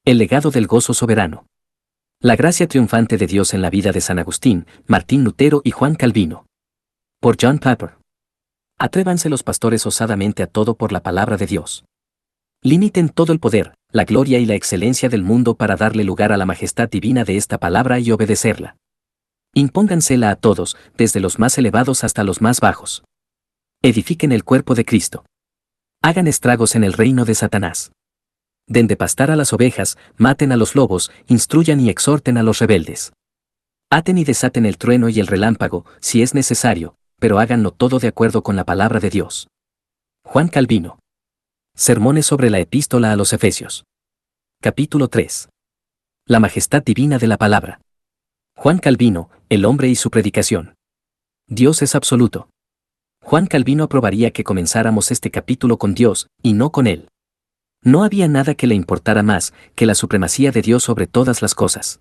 El legado del gozo soberano. La gracia triunfante de Dios en la vida de San Agustín, Martín Lutero y Juan Calvino. Por John Piper. Atrévanse los pastores osadamente a todo por la palabra de Dios. Limiten todo el poder, la gloria y la excelencia del mundo para darle lugar a la majestad divina de esta palabra y obedecerla. Impóngansela a todos, desde los más elevados hasta los más bajos. Edifiquen el cuerpo de Cristo. Hagan estragos en el reino de Satanás. Den de pastar a las ovejas, maten a los lobos, instruyan y exhorten a los rebeldes. Aten y desaten el trueno y el relámpago, si es necesario, pero háganlo todo de acuerdo con la palabra de Dios. Juan Calvino. Sermones sobre la epístola a los Efesios. Capítulo 3. La majestad divina de la palabra. Juan Calvino, el hombre y su predicación. Dios es absoluto. Juan Calvino aprobaría que comenzáramos este capítulo con Dios, y no con él. No había nada que le importara más que la supremacía de Dios sobre todas las cosas.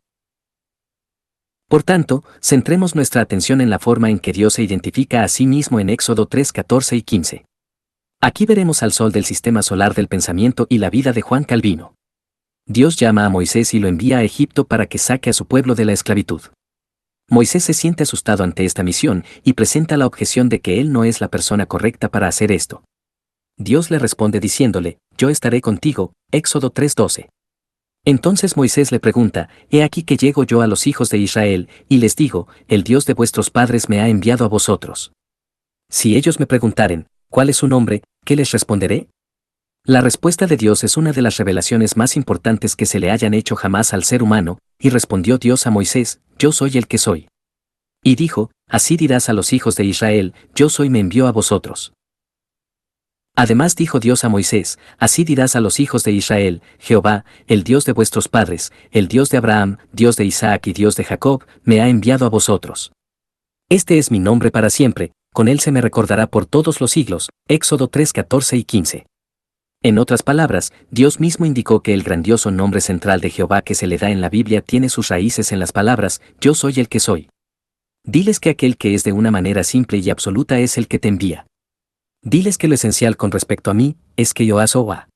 Por tanto, centremos nuestra atención en la forma en que Dios se identifica a sí mismo en Éxodo 3, 14 y 15. Aquí veremos al sol del sistema solar del pensamiento y la vida de Juan Calvino. Dios llama a Moisés y lo envía a Egipto para que saque a su pueblo de la esclavitud. Moisés se siente asustado ante esta misión y presenta la objeción de que él no es la persona correcta para hacer esto. Dios le responde diciéndole, yo estaré contigo, Éxodo 3:12. Entonces Moisés le pregunta, he aquí que llego yo a los hijos de Israel, y les digo, el Dios de vuestros padres me ha enviado a vosotros. Si ellos me preguntaren, ¿cuál es su nombre?, ¿qué les responderé? La respuesta de Dios es una de las revelaciones más importantes que se le hayan hecho jamás al ser humano, y respondió Dios a Moisés, yo soy el que soy. Y dijo, así dirás a los hijos de Israel, yo soy me envió a vosotros. Además dijo Dios a Moisés, así dirás a los hijos de Israel, Jehová, el Dios de vuestros padres, el Dios de Abraham, Dios de Isaac y Dios de Jacob, me ha enviado a vosotros. Este es mi nombre para siempre, con él se me recordará por todos los siglos, Éxodo 3, 14 y 15. En otras palabras, Dios mismo indicó que el grandioso nombre central de Jehová que se le da en la Biblia tiene sus raíces en las palabras, yo soy el que soy. Diles que aquel que es de una manera simple y absoluta es el que te envía. Diles que lo esencial con respecto a mí, es que yo Yahowa.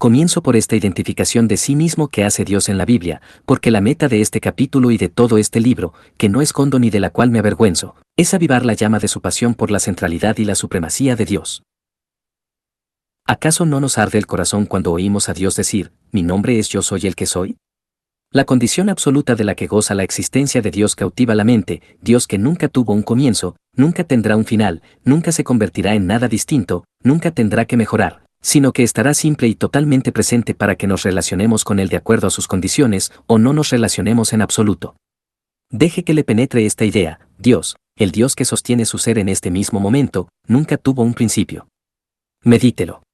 Comienzo por esta identificación de sí mismo que hace Dios en la Biblia, porque la meta de este capítulo y de todo este libro, que no escondo ni de la cual me avergüenzo, es avivar la llama de su pasión por la centralidad y la supremacía de Dios. ¿Acaso no nos arde el corazón cuando oímos a Dios decir, mi nombre es yo soy el que soy? La condición absoluta de la que goza la existencia de Dios cautiva la mente, Dios que nunca tuvo un comienzo, nunca tendrá un final, nunca se convertirá en nada distinto, nunca tendrá que mejorar, sino que estará simple y totalmente presente para que nos relacionemos con Él de acuerdo a sus condiciones, o no nos relacionemos en absoluto. Deje que le penetre esta idea, Dios, el Dios que sostiene su ser en este mismo momento, nunca tuvo un principio. Medítelo.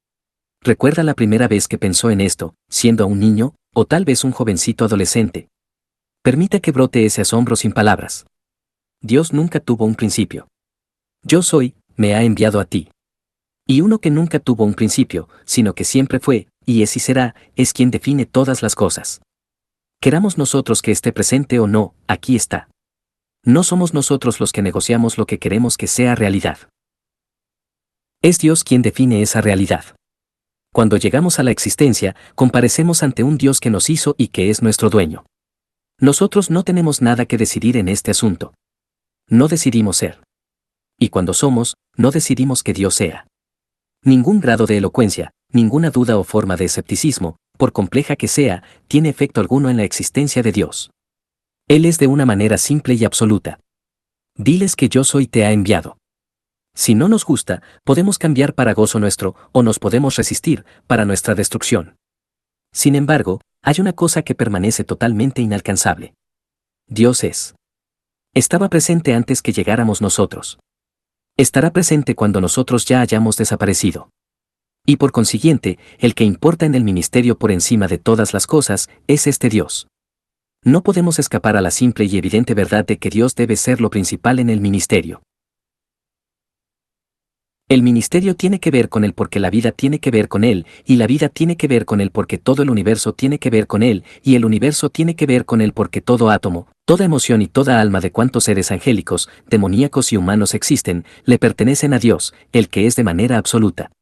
¿Recuerda la primera vez que pensó en esto, siendo aún niño, o tal vez un jovencito adolescente? Permita que brote ese asombro sin palabras. Dios nunca tuvo un principio. Yo soy, me ha enviado a ti. Y uno que nunca tuvo un principio, sino que siempre fue, y es y será, es quien define todas las cosas. Queramos nosotros que esté presente o no, aquí está. No somos nosotros los que negociamos lo que queremos que sea realidad. Es Dios quien define esa realidad. Cuando llegamos a la existencia, comparecemos ante un Dios que nos hizo y que es nuestro dueño. Nosotros no tenemos nada que decidir en este asunto. No decidimos ser. Y cuando somos, no decidimos que Dios sea. Ningún grado de elocuencia, ninguna duda o forma de escepticismo, por compleja que sea, tiene efecto alguno en la existencia de Dios. Él es de una manera simple y absoluta. Diles que yo soy te ha enviado. Si no nos gusta, podemos cambiar para gozo nuestro, o nos podemos resistir, para nuestra destrucción. Sin embargo, hay una cosa que permanece totalmente inalcanzable. Dios es. Estaba presente antes que llegáramos nosotros. Estará presente cuando nosotros ya hayamos desaparecido. Y por consiguiente, el que importa en el ministerio por encima de todas las cosas, es este Dios. No podemos escapar a la simple y evidente verdad de que Dios debe ser lo principal en el ministerio. El ministerio tiene que ver con Él porque la vida tiene que ver con Él, y la vida tiene que ver con Él porque todo el universo tiene que ver con Él, y el universo tiene que ver con Él porque todo átomo, toda emoción y toda alma de cuantos seres angélicos, demoníacos y humanos existen, le pertenecen a Dios, el que es de manera absoluta.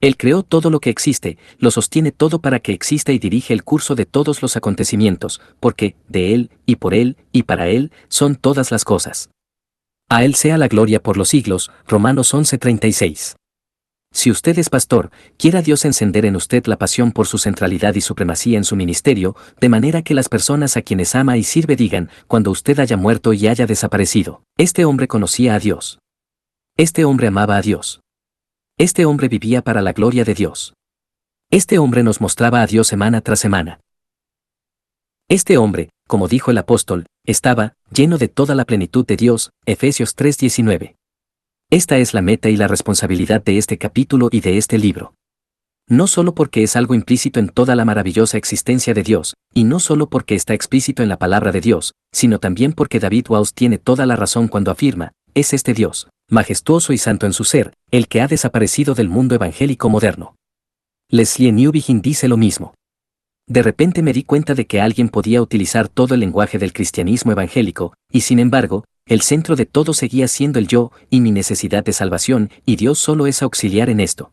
Él creó todo lo que existe, lo sostiene todo para que exista y dirige el curso de todos los acontecimientos, porque, de Él, y para Él, son todas las cosas. A Él sea la gloria por los siglos, Romanos 11:36. Si usted es pastor, quiera Dios encender en usted la pasión por su centralidad y supremacía en su ministerio, de manera que las personas a quienes ama y sirve digan, cuando usted haya muerto y haya desaparecido, este hombre conocía a Dios. Este hombre amaba a Dios. Este hombre vivía para la gloria de Dios. Este hombre nos mostraba a Dios semana tras semana. Este hombre, como dijo el apóstol, estaba lleno de toda la plenitud de Dios, Efesios 3:19. Esta es la meta y la responsabilidad de este capítulo y de este libro. No solo porque es algo implícito en toda la maravillosa existencia de Dios, y no solo porque está explícito en la palabra de Dios, sino también porque David Walsh tiene toda la razón cuando afirma, es este Dios, majestuoso y santo en su ser, el que ha desaparecido del mundo evangélico moderno. Leslie Newbigin dice lo mismo. De repente me di cuenta de que alguien podía utilizar todo el lenguaje del cristianismo evangélico, y sin embargo, el centro de todo seguía siendo el yo y mi necesidad de salvación, y Dios solo es auxiliar en esto.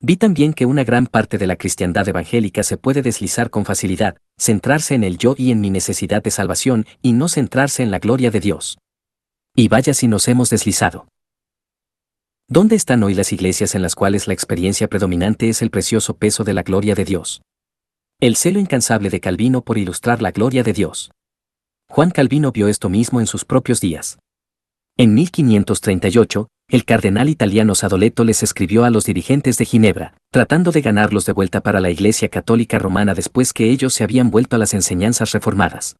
Vi también que una gran parte de la cristiandad evangélica se puede deslizar con facilidad, centrarse en el yo y en mi necesidad de salvación, y no centrarse en la gloria de Dios. Y vaya si nos hemos deslizado. ¿Dónde están hoy las iglesias en las cuales la experiencia predominante es el precioso peso de la gloria de Dios? El celo incansable de Calvino por ilustrar la gloria de Dios. Juan Calvino vio esto mismo en sus propios días. En 1538, el cardenal italiano Sadoleto les escribió a los dirigentes de Ginebra, tratando de ganarlos de vuelta para la Iglesia Católica Romana después que ellos se habían vuelto a las enseñanzas reformadas.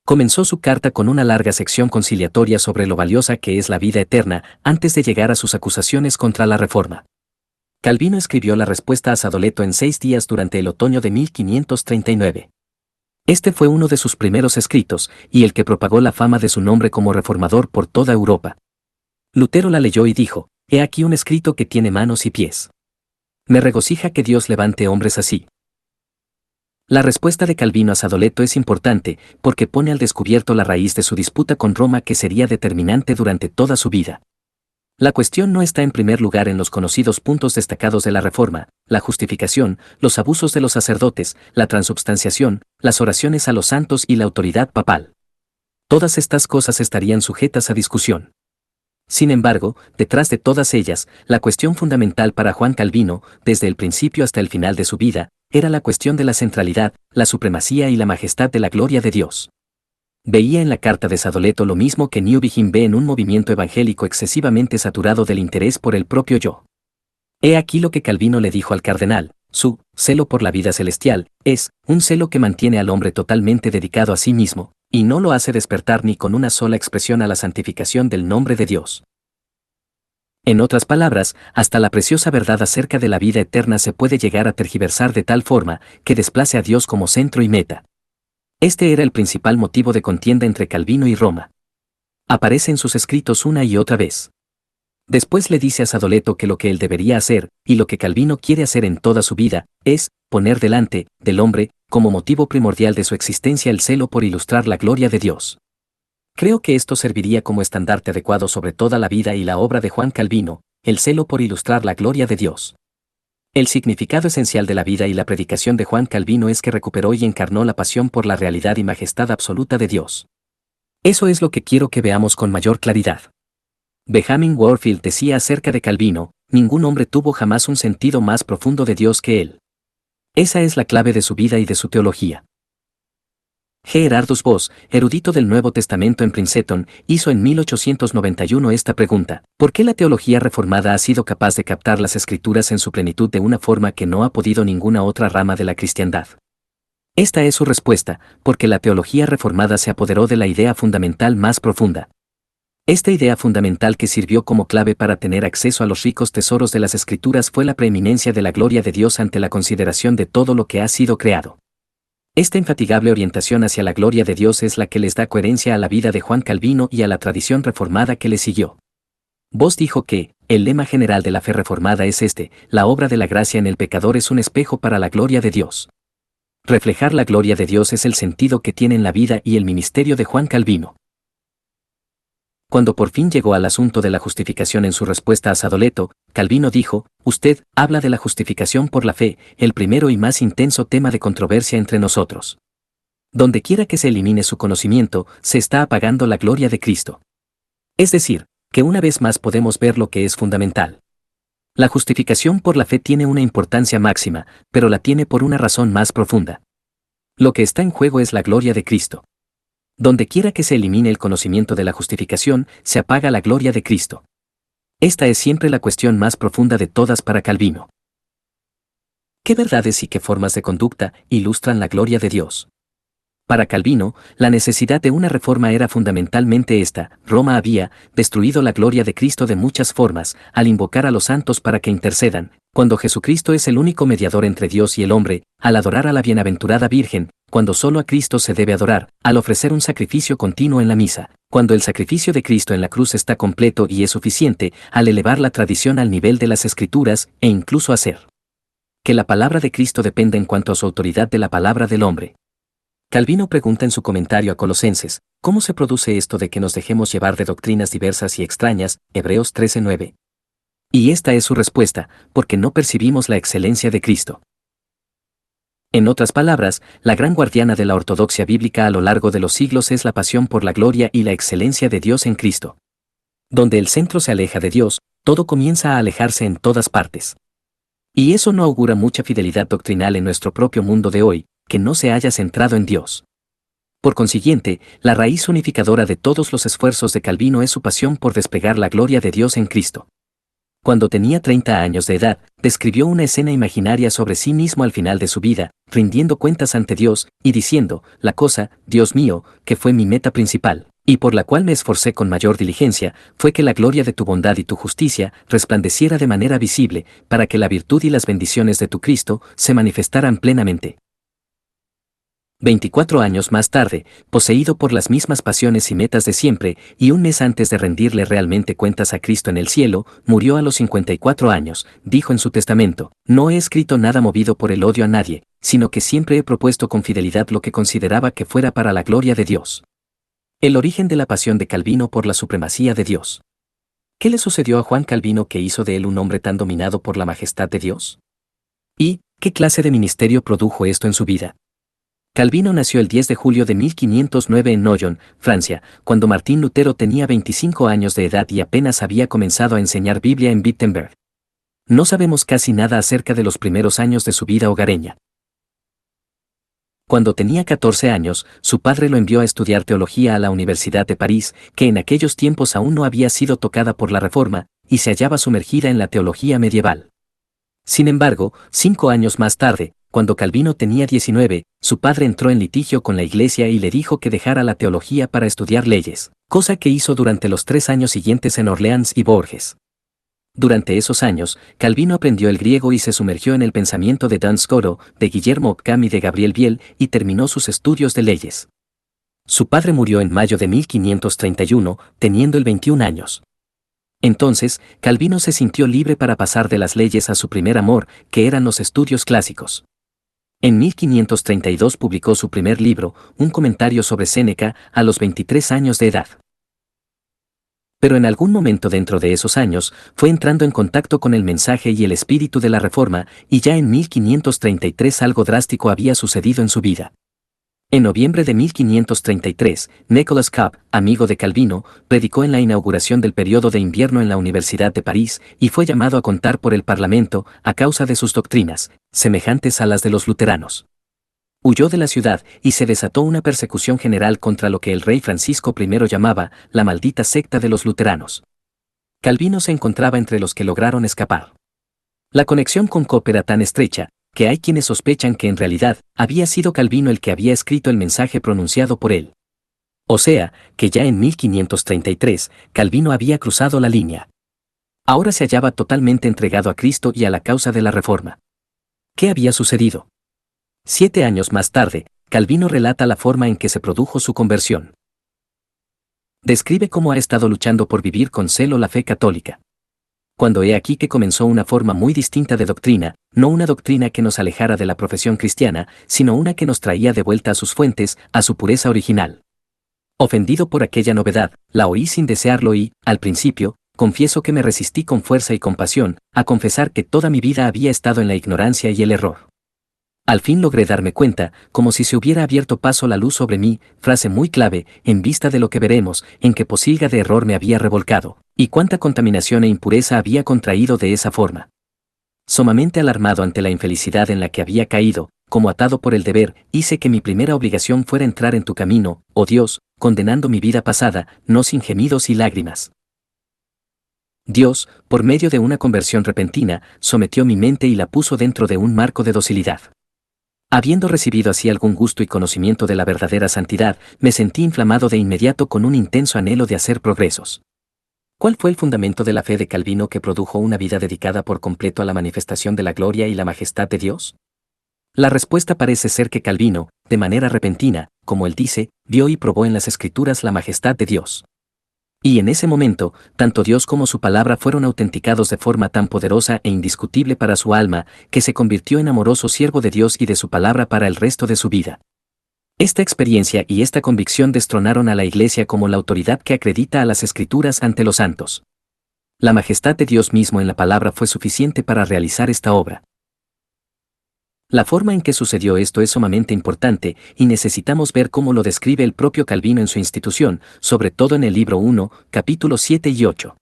Comenzó su carta con una larga sección conciliatoria sobre lo valiosa que es la vida eterna, antes de llegar a sus acusaciones contra la Reforma. Calvino escribió la respuesta a Sadoleto en 6 días durante el otoño de 1539. Este fue uno de sus primeros escritos, y el que propagó la fama de su nombre como reformador por toda Europa. Lutero la leyó y dijo, «He aquí un escrito que tiene manos y pies. Me regocija que Dios levante hombres así». La respuesta de Calvino a Sadoleto es importante, porque pone al descubierto la raíz de su disputa con Roma que sería determinante durante toda su vida. La cuestión no está en primer lugar en los conocidos puntos destacados de la Reforma, la justificación, los abusos de los sacerdotes, la transubstanciación, las oraciones a los santos y la autoridad papal. Todas estas cosas estarían sujetas a discusión. Sin embargo, detrás de todas ellas, la cuestión fundamental para Juan Calvino, desde el principio hasta el final de su vida, era la cuestión de la centralidad, la supremacía y la majestad de la gloria de Dios. Veía en la carta de Sadoleto lo mismo que Newbigin ve en un movimiento evangélico excesivamente saturado del interés por el propio yo. He aquí lo que Calvino le dijo al cardenal: su celo por la vida celestial es un celo que mantiene al hombre totalmente dedicado a sí mismo, y no lo hace despertar ni con una sola expresión a la santificación del nombre de Dios. En otras palabras, hasta la preciosa verdad acerca de la vida eterna se puede llegar a tergiversar de tal forma que desplace a Dios como centro y meta. Este era el principal motivo de contienda entre Calvino y Roma. Aparece en sus escritos una y otra vez. Después le dice a Sadoleto que lo que él debería hacer, y lo que Calvino quiere hacer en toda su vida, es poner delante del hombre, como motivo primordial de su existencia, el celo por ilustrar la gloria de Dios. Creo que esto serviría como estandarte adecuado sobre toda la vida y la obra de Juan Calvino, el celo por ilustrar la gloria de Dios. El significado esencial de la vida y la predicación de Juan Calvino es que recuperó y encarnó la pasión por la realidad y majestad absoluta de Dios. Eso es lo que quiero que veamos con mayor claridad. Benjamin Warfield decía acerca de Calvino: ningún hombre tuvo jamás un sentido más profundo de Dios que él. Esa es la clave de su vida y de su teología. Gerardus Voss, erudito del Nuevo Testamento en Princeton, hizo en 1891 esta pregunta: ¿por qué la teología reformada ha sido capaz de captar las Escrituras en su plenitud de una forma que no ha podido ninguna otra rama de la cristiandad? Esta es su respuesta: porque la teología reformada se apoderó de la idea fundamental más profunda. Esta idea fundamental que sirvió como clave para tener acceso a los ricos tesoros de las Escrituras fue la preeminencia de la gloria de Dios ante la consideración de todo lo que ha sido creado. Esta infatigable orientación hacia la gloria de Dios es la que les da coherencia a la vida de Juan Calvino y a la tradición reformada que le siguió. Voss dijo que, el lema general de la fe reformada es este: la obra de la gracia en el pecador es un espejo para la gloria de Dios. Reflejar la gloria de Dios es el sentido que tienen la vida y el ministerio de Juan Calvino. Cuando por fin llegó al asunto de la justificación en su respuesta a Sadoleto, Calvino dijo: usted habla de la justificación por la fe, el primero y más intenso tema de controversia entre nosotros. Donde quiera que se elimine su conocimiento, se está apagando la gloria de Cristo. Es decir, que una vez más podemos ver lo que es fundamental. La justificación por la fe tiene una importancia máxima, pero la tiene por una razón más profunda. Lo que está en juego es la gloria de Cristo. Donde quiera que se elimine el conocimiento de la justificación, se apaga la gloria de Cristo. Esta es siempre la cuestión más profunda de todas para Calvino. ¿Qué verdades y qué formas de conducta ilustran la gloria de Dios? Para Calvino, la necesidad de una reforma era fundamentalmente esta: Roma había destruido la gloria de Cristo de muchas formas, al invocar a los santos para que intercedan, cuando Jesucristo es el único mediador entre Dios y el hombre, al adorar a la bienaventurada Virgen, cuando solo a Cristo se debe adorar, al ofrecer un sacrificio continuo en la misa, cuando el sacrificio de Cristo en la cruz está completo y es suficiente, al elevar la tradición al nivel de las Escrituras, e incluso hacer que la palabra de Cristo dependa en cuanto a su autoridad de la palabra del hombre. Calvino pregunta en su comentario a Colosenses: ¿cómo se produce esto de que nos dejemos llevar de doctrinas diversas y extrañas? Hebreos 13:9. Y esta es su respuesta: porque no percibimos la excelencia de Cristo. En otras palabras, la gran guardiana de la ortodoxia bíblica a lo largo de los siglos es la pasión por la gloria y la excelencia de Dios en Cristo. Donde el centro se aleja de Dios, todo comienza a alejarse en todas partes. Y eso no augura mucha fidelidad doctrinal en nuestro propio mundo de hoy, que no se haya centrado en Dios. Por consiguiente, la raíz unificadora de todos los esfuerzos de Calvino es su pasión por despegar la gloria de Dios en Cristo. Cuando tenía 30 años de edad, describió una escena imaginaria sobre sí mismo al final de su vida, rindiendo cuentas ante Dios, y diciendo: la cosa, Dios mío, que fue mi meta principal, y por la cual me esforcé con mayor diligencia, fue que la gloria de tu bondad y tu justicia resplandeciera de manera visible, para que la virtud y las bendiciones de tu Cristo se manifestaran plenamente. 24 años más tarde, poseído por las mismas pasiones y metas de siempre, y un mes antes de rendirle realmente cuentas a Cristo en el cielo, murió a los 54 años, dijo en su testamento: no he escrito nada movido por el odio a nadie, sino que siempre he propuesto con fidelidad lo que consideraba que fuera para la gloria de Dios. El origen de la pasión de Calvino por la supremacía de Dios. ¿Qué le sucedió a Juan Calvino que hizo de él un hombre tan dominado por la majestad de Dios? ¿Y qué clase de ministerio produjo esto en su vida? Calvino nació el 10 de julio de 1509 en Noyon, Francia, cuando Martín Lutero tenía 25 años de edad y apenas había comenzado a enseñar Biblia en Wittenberg. No sabemos casi nada acerca de los primeros años de su vida hogareña. Cuando tenía 14 años, su padre lo envió a estudiar teología a la Universidad de París, que en aquellos tiempos aún no había sido tocada por la Reforma, y se hallaba sumergida en la teología medieval. Sin embargo, 5 años más tarde, cuando Calvino tenía 19, su padre entró en litigio con la Iglesia y le dijo que dejara la teología para estudiar leyes, cosa que hizo durante los 3 años siguientes en Orleans y Bourges. Durante esos años, Calvino aprendió el griego y se sumergió en el pensamiento de Duns Scoto, de Guillermo Occam y de Gabriel Biel, y terminó sus estudios de leyes. Su padre murió en mayo de 1531, teniendo él 21 años. Entonces, Calvino se sintió libre para pasar de las leyes a su primer amor, que eran los estudios clásicos. En 1532 publicó su primer libro, un comentario sobre Séneca, a los 23 años de edad. Pero en algún momento dentro de esos años, fue entrando en contacto con el mensaje y el espíritu de la Reforma, y ya en 1533 algo drástico había sucedido en su vida. En noviembre de 1533, Nicolas Copp, amigo de Calvino, predicó en la inauguración del periodo de invierno en la Universidad de París y fue llamado a contar por el Parlamento a causa de sus doctrinas, semejantes a las de los luteranos. Huyó de la ciudad y se desató una persecución general contra lo que el rey Francisco I llamaba la maldita secta de los luteranos. Calvino se encontraba entre los que lograron escapar. La conexión con Copp era tan estrecha que hay quienes sospechan que en realidad había sido Calvino el que había escrito el mensaje pronunciado por él. O sea, que ya en 1533, Calvino había cruzado la línea. Ahora se hallaba totalmente entregado a Cristo y a la causa de la Reforma. ¿Qué había sucedido? 7 años más tarde, Calvino relata la forma en que se produjo su conversión. Describe cómo ha estado luchando por vivir con celo la fe católica. Cuando he aquí que comenzó una forma muy distinta de doctrina, no una doctrina que nos alejara de la profesión cristiana, sino una que nos traía de vuelta a sus fuentes, a su pureza original. Ofendido por aquella novedad, la oí sin desearlo y, al principio, confieso que me resistí con fuerza y compasión, a confesar que toda mi vida había estado en la ignorancia y el error. Al fin logré darme cuenta, como si se hubiera abierto paso la luz sobre mí, frase muy clave, en vista de lo que veremos, en qué posilga de error me había revolcado, y cuánta contaminación e impureza había contraído de esa forma. Sumamente alarmado ante la infelicidad en la que había caído, como atado por el deber, hice que mi primera obligación fuera entrar en tu camino, oh Dios, condenando mi vida pasada, no sin gemidos y lágrimas. Dios, por medio de una conversión repentina, sometió mi mente y la puso dentro de un marco de docilidad. Habiendo recibido así algún gusto y conocimiento de la verdadera santidad, me sentí inflamado de inmediato con un intenso anhelo de hacer progresos. ¿Cuál fue el fundamento de la fe de Calvino que produjo una vida dedicada por completo a la manifestación de la gloria y la majestad de Dios? La respuesta parece ser que Calvino, de manera repentina, como él dice, vio y probó en las Escrituras la majestad de Dios. Y en ese momento, tanto Dios como su palabra fueron autenticados de forma tan poderosa e indiscutible para su alma, que se convirtió en amoroso siervo de Dios y de su palabra para el resto de su vida. Esta experiencia y esta convicción destronaron a la Iglesia como la autoridad que acredita a las Escrituras ante los santos. La majestad de Dios mismo en la palabra fue suficiente para realizar esta obra. La forma en que sucedió esto es sumamente importante, y necesitamos ver cómo lo describe el propio Calvino en su institución, sobre todo en el libro 1, capítulos 7 y 8.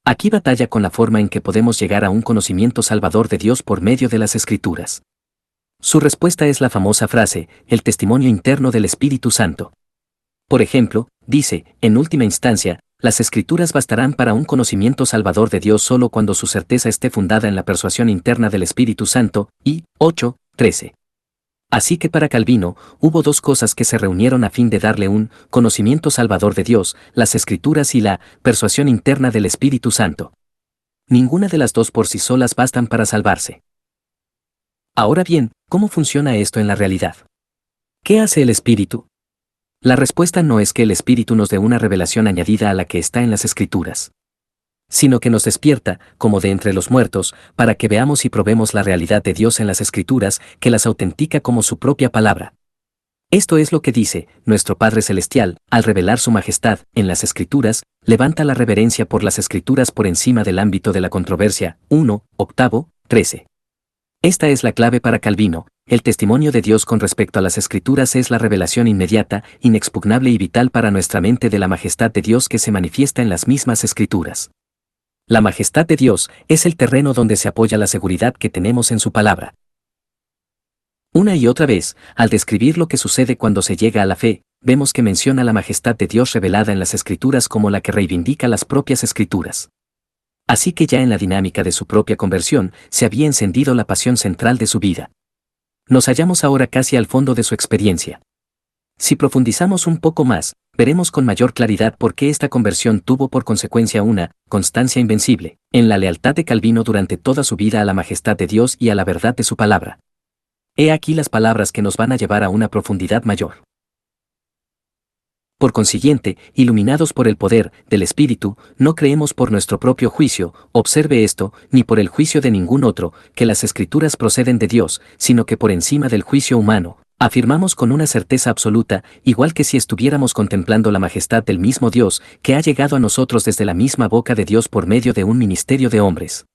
Aquí batalla con la forma en que podemos llegar a un conocimiento salvador de Dios por medio de las Escrituras. Su respuesta es la famosa frase, el testimonio interno del Espíritu Santo. Por ejemplo, dice, en última instancia, las Escrituras bastarán para un conocimiento salvador de Dios solo cuando su certeza esté fundada en la persuasión interna del Espíritu Santo, y 8:13. Así que para Calvino, hubo dos cosas que se reunieron a fin de darle un conocimiento salvador de Dios, las Escrituras y la persuasión interna del Espíritu Santo. Ninguna de las dos por sí solas bastan para salvarse. Ahora bien, ¿cómo funciona esto en la realidad? ¿Qué hace el Espíritu? La respuesta no es que el Espíritu nos dé una revelación añadida a la que está en las Escrituras, sino que nos despierta, como de entre los muertos, para que veamos y probemos la realidad de Dios en las Escrituras, que las autentica como su propia palabra. Esto es lo que dice, nuestro Padre Celestial, al revelar su majestad, en las Escrituras, levanta la reverencia por las Escrituras por encima del ámbito de la controversia, 1:13. Esta es la clave para Calvino. El testimonio de Dios con respecto a las Escrituras es la revelación inmediata, inexpugnable y vital para nuestra mente de la majestad de Dios que se manifiesta en las mismas Escrituras. La majestad de Dios es el terreno donde se apoya la seguridad que tenemos en su palabra. Una y otra vez, al describir lo que sucede cuando se llega a la fe, vemos que menciona la majestad de Dios revelada en las Escrituras como la que reivindica las propias Escrituras. Así que ya en la dinámica de su propia conversión, se había encendido la pasión central de su vida. Nos hallamos ahora casi al fondo de su experiencia. Si profundizamos un poco más, veremos con mayor claridad por qué esta conversión tuvo por consecuencia una constancia invencible en la lealtad de Calvino durante toda su vida a la majestad de Dios y a la verdad de su palabra. He aquí las palabras que nos van a llevar a una profundidad mayor. Por consiguiente, iluminados por el poder del Espíritu, no creemos por nuestro propio juicio, observe esto, ni por el juicio de ningún otro, que las Escrituras proceden de Dios, sino que por encima del juicio humano, afirmamos con una certeza absoluta, igual que si estuviéramos contemplando la majestad del mismo Dios, que ha llegado a nosotros desde la misma boca de Dios por medio de un ministerio de hombres.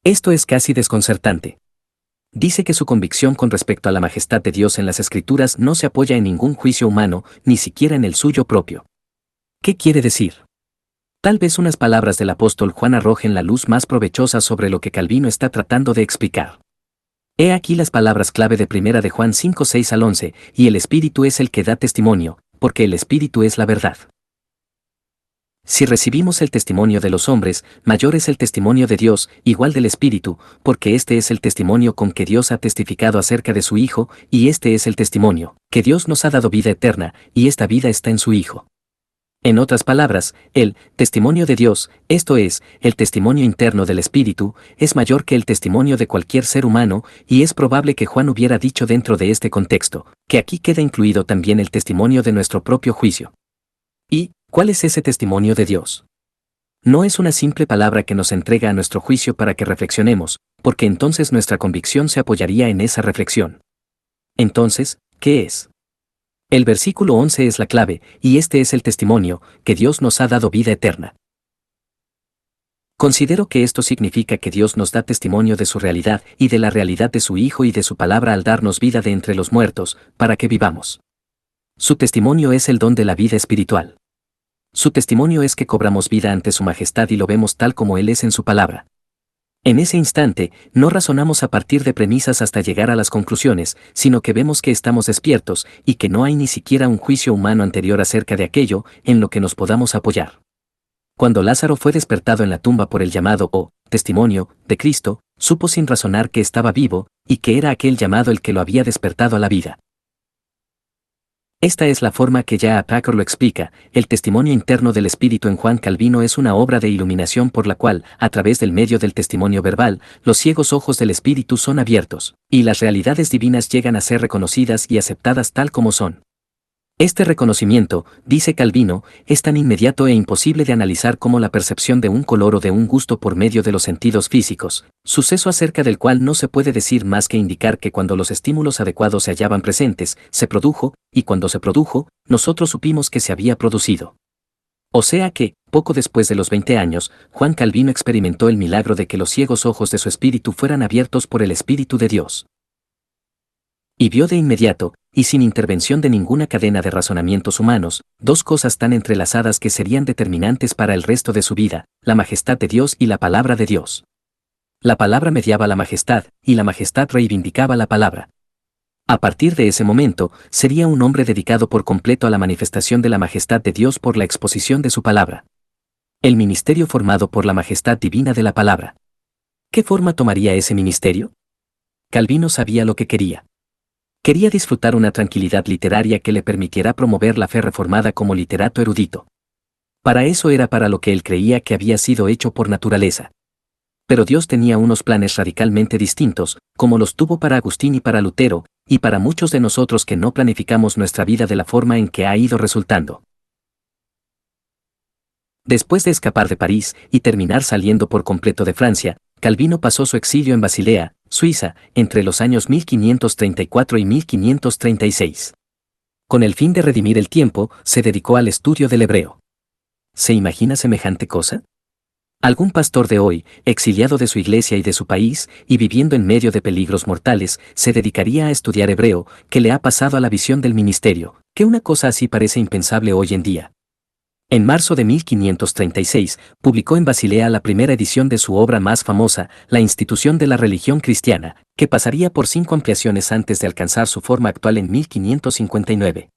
Esto es casi desconcertante. Dice que su convicción con respecto a la majestad de Dios en las Escrituras no se apoya en ningún juicio humano, ni siquiera en el suyo propio. ¿Qué quiere decir? Tal vez unas palabras del apóstol Juan arrojen la luz más provechosa sobre lo que Calvino está tratando de explicar. He aquí las palabras clave de 1 de Juan 5:6-11, y el Espíritu es el que da testimonio, porque el Espíritu es la verdad. Si recibimos el testimonio de los hombres, mayor es el testimonio de Dios, igual del Espíritu, porque este es el testimonio con que Dios ha testificado acerca de su Hijo, y este es el testimonio, que Dios nos ha dado vida eterna, y esta vida está en su Hijo. En otras palabras, el testimonio de Dios, esto es, el testimonio interno del Espíritu, es mayor que el testimonio de cualquier ser humano, y es probable que Juan hubiera dicho dentro de este contexto, que aquí queda incluido también el testimonio de nuestro propio juicio. ¿Y cuál es ese testimonio de Dios? No es una simple palabra que nos entrega a nuestro juicio para que reflexionemos, porque entonces nuestra convicción se apoyaría en esa reflexión. Entonces, ¿qué es? El versículo 11 es la clave, y este es el testimonio, que Dios nos ha dado vida eterna. Considero que esto significa que Dios nos da testimonio de su realidad y de la realidad de su Hijo y de su palabra al darnos vida de entre los muertos, para que vivamos. Su testimonio es el don de la vida espiritual. Su testimonio es que cobramos vida ante su majestad y lo vemos tal como Él es en su palabra. En ese instante, no razonamos a partir de premisas hasta llegar a las conclusiones, sino que vemos que estamos despiertos y que no hay ni siquiera un juicio humano anterior acerca de aquello en lo que nos podamos apoyar. Cuando Lázaro fue despertado en la tumba por el llamado testimonio de Cristo, supo sin razonar que estaba vivo y que era aquel llamado el que lo había despertado a la vida. Esta es la forma que J. A. Packer lo explica: el testimonio interno del Espíritu en Juan Calvino es una obra de iluminación por la cual, a través del medio del testimonio verbal, los ciegos ojos del Espíritu son abiertos, y las realidades divinas llegan a ser reconocidas y aceptadas tal como son. Este reconocimiento, dice Calvino, es tan inmediato e imposible de analizar como la percepción de un color o de un gusto por medio de los sentidos físicos, suceso acerca del cual no se puede decir más que indicar que cuando los estímulos adecuados se hallaban presentes, se produjo, y cuando se produjo, nosotros supimos que se había producido. O sea que, poco después de los 20 años, Juan Calvino experimentó el milagro de que los ciegos ojos de su espíritu fueran abiertos por el Espíritu de Dios. Y vio de inmediato, y sin intervención de ninguna cadena de razonamientos humanos, dos cosas tan entrelazadas que serían determinantes para el resto de su vida: la majestad de Dios y la palabra de Dios. La palabra mediaba la majestad, y la majestad reivindicaba la palabra. A partir de ese momento, sería un hombre dedicado por completo a la manifestación de la majestad de Dios por la exposición de su palabra. El ministerio formado por la majestad divina de la palabra. ¿Qué forma tomaría ese ministerio? Calvino sabía lo que quería. Quería disfrutar una tranquilidad literaria que le permitiera promover la fe reformada como literato erudito. Para eso era para lo que él creía que había sido hecho por naturaleza. Pero Dios tenía unos planes radicalmente distintos, como los tuvo para Agustín y para Lutero, y para muchos de nosotros que no planificamos nuestra vida de la forma en que ha ido resultando. Después de escapar de París y terminar saliendo por completo de Francia, Calvino pasó su exilio en Basilea, Suiza, entre los años 1534 y 1536. Con el fin de redimir el tiempo, se dedicó al estudio del hebreo. ¿Se imagina semejante cosa? Algún pastor de hoy, exiliado de su iglesia y de su país, y viviendo en medio de peligros mortales, se dedicaría a estudiar hebreo, que le ha pasado a la visión del ministerio, que una cosa así parece impensable hoy en día. En marzo de 1536, publicó en Basilea la primera edición de su obra más famosa, La institución de la religión cristiana, que pasaría por 5 ampliaciones antes de alcanzar su forma actual en 1559.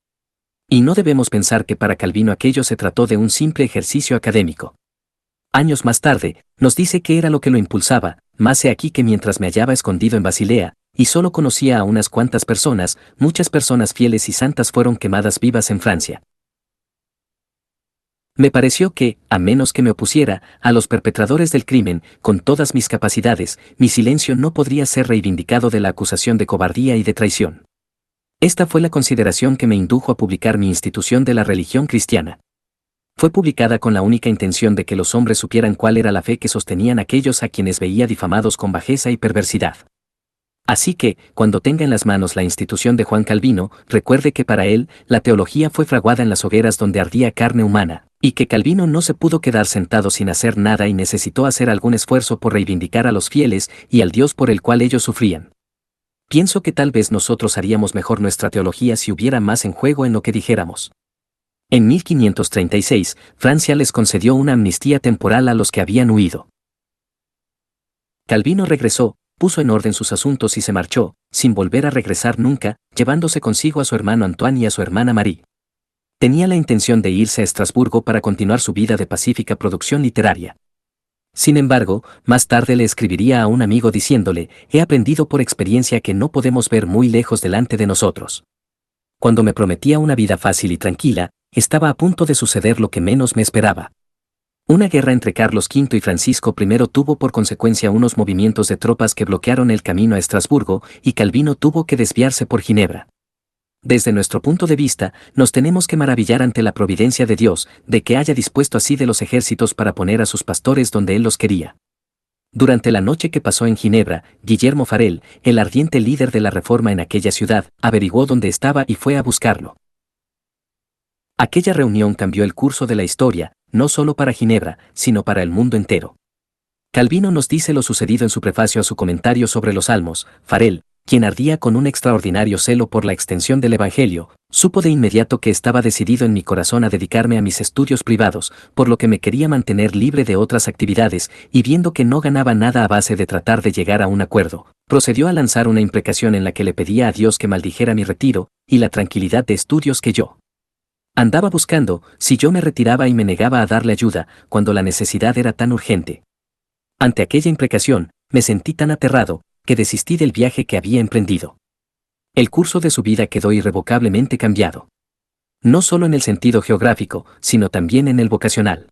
Y no debemos pensar que para Calvino aquello se trató de un simple ejercicio académico. Años más tarde, nos dice que era lo que lo impulsaba: mas he aquí que mientras me hallaba escondido en Basilea, y solo conocía a unas cuantas personas, muchas personas fieles y santas fueron quemadas vivas en Francia. Me pareció que, a menos que me opusiera a los perpetradores del crimen, con todas mis capacidades, mi silencio no podría ser reivindicado de la acusación de cobardía y de traición. Esta fue la consideración que me indujo a publicar mi institución de la religión cristiana. Fue publicada con la única intención de que los hombres supieran cuál era la fe que sostenían aquellos a quienes veía difamados con bajeza y perversidad. Así que, cuando tenga en las manos la institución de Juan Calvino, recuerde que para él, la teología fue fraguada en las hogueras donde ardía carne humana, y que Calvino no se pudo quedar sentado sin hacer nada y necesitó hacer algún esfuerzo por reivindicar a los fieles y al Dios por el cual ellos sufrían. Pienso que tal vez nosotros haríamos mejor nuestra teología si hubiera más en juego en lo que dijéramos. En 1536, Francia les concedió una amnistía temporal a los que habían huido. Calvino regresó, puso en orden sus asuntos y se marchó, sin volver a regresar nunca, llevándose consigo a su hermano Antoine y a su hermana Marie. Tenía la intención de irse a Estrasburgo para continuar su vida de pacífica producción literaria. Sin embargo, más tarde le escribiría a un amigo diciéndole: he aprendido por experiencia que no podemos ver muy lejos delante de nosotros. Cuando me prometía una vida fácil y tranquila, estaba a punto de suceder lo que menos me esperaba. Una guerra entre Carlos V y Francisco I tuvo por consecuencia unos movimientos de tropas que bloquearon el camino a Estrasburgo, y Calvino tuvo que desviarse por Ginebra. Desde nuestro punto de vista, nos tenemos que maravillar ante la providencia de Dios, de que haya dispuesto así de los ejércitos para poner a sus pastores donde Él los quería. Durante la noche que pasó en Ginebra, Guillermo Farel, el ardiente líder de la Reforma en aquella ciudad, averiguó dónde estaba y fue a buscarlo. Aquella reunión cambió el curso de la historia, no solo para Ginebra, sino para el mundo entero. Calvino nos dice lo sucedido en su prefacio a su comentario sobre los Salmos. Farel, quien ardía con un extraordinario celo por la extensión del Evangelio, supo de inmediato que estaba decidido en mi corazón a dedicarme a mis estudios privados, por lo que me quería mantener libre de otras actividades, y viendo que no ganaba nada a base de tratar de llegar a un acuerdo, procedió a lanzar una imprecación en la que le pedía a Dios que maldijera mi retiro y la tranquilidad de estudios que yo andaba buscando, si yo me retiraba y me negaba a darle ayuda, cuando la necesidad era tan urgente. Ante aquella imprecación, me sentí tan aterrado, que desistí del viaje que había emprendido. El curso de su vida quedó irrevocablemente cambiado. No solo en el sentido geográfico, sino también en el vocacional.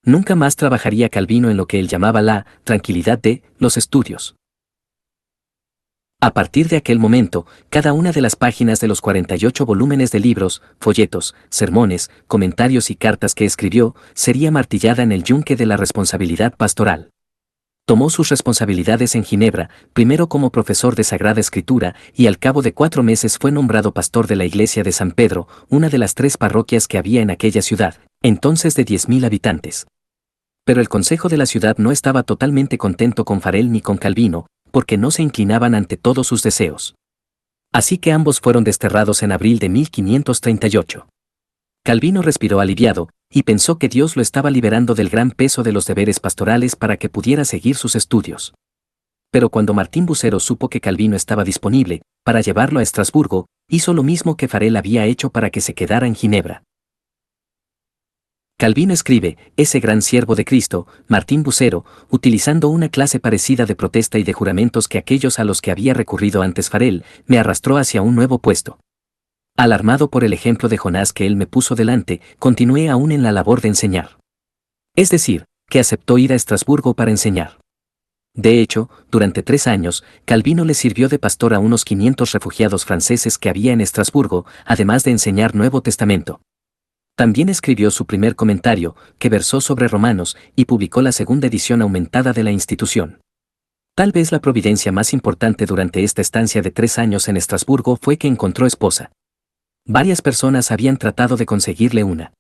Nunca más trabajaría Calvino en lo que él llamaba la tranquilidad de los estudios. A partir de aquel momento, cada una de las páginas de los 48 volúmenes de libros, folletos, sermones, comentarios y cartas que escribió, sería martillada en el yunque de la responsabilidad pastoral. Tomó sus responsabilidades en Ginebra, primero como profesor de Sagrada Escritura, y al cabo de 4 meses fue nombrado pastor de la iglesia de San Pedro, una de las 3 parroquias que había en aquella ciudad, entonces de 10.000 habitantes. Pero el consejo de la ciudad no estaba totalmente contento con Farel ni con Calvino, porque no se inclinaban ante todos sus deseos. Así que ambos fueron desterrados en abril de 1538. Calvino respiró aliviado, y pensó que Dios lo estaba liberando del gran peso de los deberes pastorales para que pudiera seguir sus estudios. Pero cuando Martín Bucero supo que Calvino estaba disponible para llevarlo a Estrasburgo, hizo lo mismo que Farel había hecho para que se quedara en Ginebra. Calvino escribe, ese gran siervo de Cristo, Martín Bucero, utilizando una clase parecida de protesta y de juramentos que aquellos a los que había recurrido antes Farel, me arrastró hacia un nuevo puesto. Alarmado por el ejemplo de Jonás que él me puso delante, continué aún en la labor de enseñar. Es decir, que aceptó ir a Estrasburgo para enseñar. De hecho, durante 3 años, Calvino le sirvió de pastor a unos 500 refugiados franceses que había en Estrasburgo, además de enseñar Nuevo Testamento. También escribió su primer comentario, que versó sobre Romanos, y publicó la segunda edición aumentada de la institución. Tal vez la providencia más importante durante esta estancia de 3 años en Estrasburgo fue que encontró esposa. Varias personas habían tratado de conseguirle una.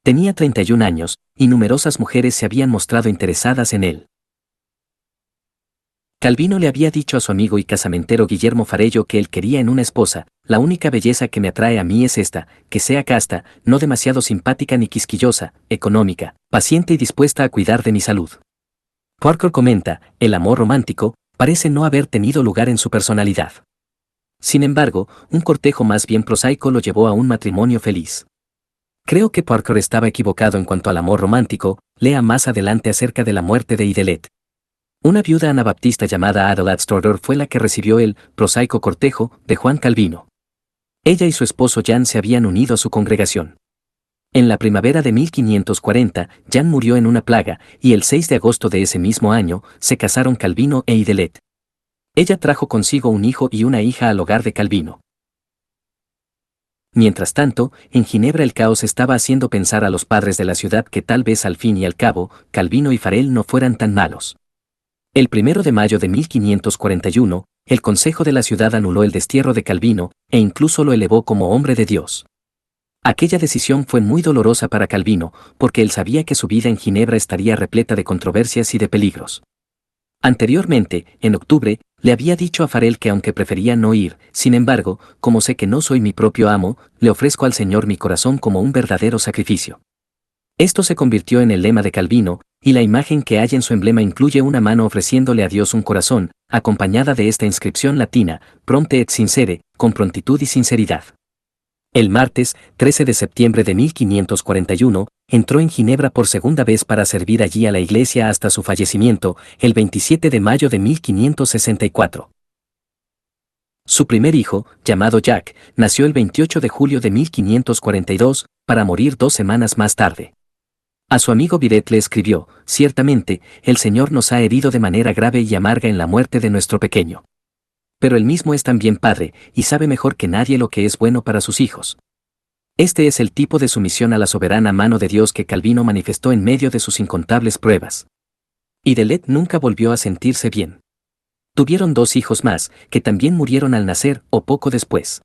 Tenía 31 años, y numerosas mujeres se habían mostrado interesadas en él. Calvino le había dicho a su amigo y casamentero Guillermo Farello que él quería en una esposa, la única belleza que me atrae a mí es esta, que sea casta, no demasiado simpática ni quisquillosa, económica, paciente y dispuesta a cuidar de mi salud. Parker comenta, el amor romántico parece no haber tenido lugar en su personalidad. Sin embargo, un cortejo más bien prosaico lo llevó a un matrimonio feliz. Creo que Parker estaba equivocado en cuanto al amor romántico, lea más adelante acerca de la muerte de Idelette. Una viuda anabaptista llamada Adelaide Stoddard fue la que recibió el prosaico cortejo de Juan Calvino. Ella y su esposo Jan se habían unido a su congregación. En la primavera de 1540, Jan murió en una plaga, y el 6 de agosto de ese mismo año, se casaron Calvino e Idelette. Ella trajo consigo un hijo y una hija al hogar de Calvino. Mientras tanto, en Ginebra el caos estaba haciendo pensar a los padres de la ciudad que tal vez al fin y al cabo, Calvino y Farel no fueran tan malos. El 1 de mayo de 1541, el Consejo de la ciudad anuló el destierro de Calvino, e incluso lo elevó como hombre de Dios. Aquella decisión fue muy dolorosa para Calvino, porque él sabía que su vida en Ginebra estaría repleta de controversias y de peligros. Anteriormente, en octubre, le había dicho a Farel que aunque prefería no ir, sin embargo, como sé que no soy mi propio amo, le ofrezco al Señor mi corazón como un verdadero sacrificio. Esto se convirtió en el lema de Calvino, y la imagen que hay en su emblema incluye una mano ofreciéndole a Dios un corazón, acompañada de esta inscripción latina, Prompte et sincere, con prontitud y sinceridad. El martes, 13 de septiembre de 1541, entró en Ginebra por segunda vez para servir allí a la iglesia hasta su fallecimiento, el 27 de mayo de 1564. Su primer hijo, llamado Jack, nació el 28 de julio de 1542, para morir 2 semanas más tarde. A su amigo Viret le escribió, ciertamente, el Señor nos ha herido de manera grave y amarga en la muerte de nuestro pequeño. Pero él mismo es también padre, y sabe mejor que nadie lo que es bueno para sus hijos. Este es el tipo de sumisión a la soberana mano de Dios que Calvino manifestó en medio de sus incontables pruebas. Idelette nunca volvió a sentirse bien. Tuvieron 2 hijos más, que también murieron al nacer o poco después.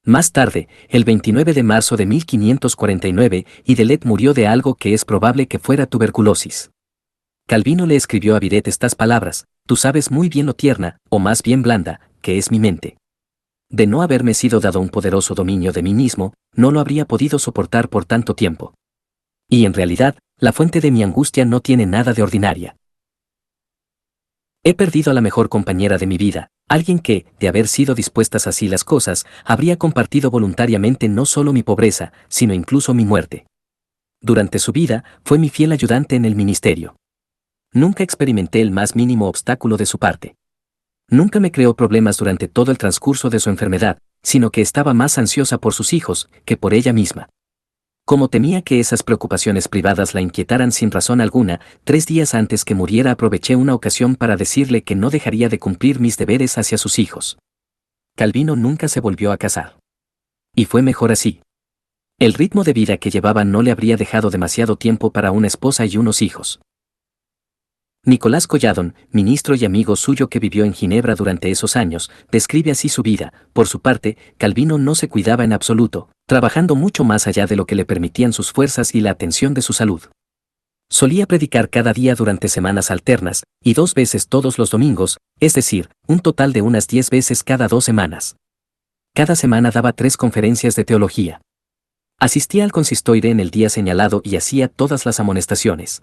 Más tarde, el 29 de marzo de 1549, Idelette murió de algo que es probable que fuera tuberculosis. Calvino le escribió a Viret estas palabras: «Tú sabes muy bien lo tierna, o más bien blanda, que es mi mente. De no haberme sido dado un poderoso dominio de mí mismo, no lo habría podido soportar por tanto tiempo. Y en realidad, la fuente de mi angustia no tiene nada de ordinaria. He perdido a la mejor compañera de mi vida, alguien que, de haber sido dispuestas así las cosas, habría compartido voluntariamente no solo mi pobreza, sino incluso mi muerte. Durante su vida, fue mi fiel ayudante en el ministerio. Nunca experimenté el más mínimo obstáculo de su parte. Nunca me creó problemas durante todo el transcurso de su enfermedad, sino que estaba más ansiosa por sus hijos que por ella misma. Como temía que esas preocupaciones privadas la inquietaran sin razón alguna, 3 días antes que muriera aproveché una ocasión para decirle que no dejaría de cumplir mis deberes hacia sus hijos. Calvino nunca se volvió a casar. Y fue mejor así. El ritmo de vida que llevaba no le habría dejado demasiado tiempo para una esposa y unos hijos. Nicolás Colladón, ministro y amigo suyo que vivió en Ginebra durante esos años, describe así su vida. Por su parte, Calvino no se cuidaba en absoluto, trabajando mucho más allá de lo que le permitían sus fuerzas y la atención de su salud. Solía predicar cada día durante semanas alternas, y 2 veces todos los domingos, es decir, un total de unas 10 veces cada 2 semanas. Cada semana daba 3 conferencias de teología. Asistía al consistorio en el día señalado y hacía todas las amonestaciones.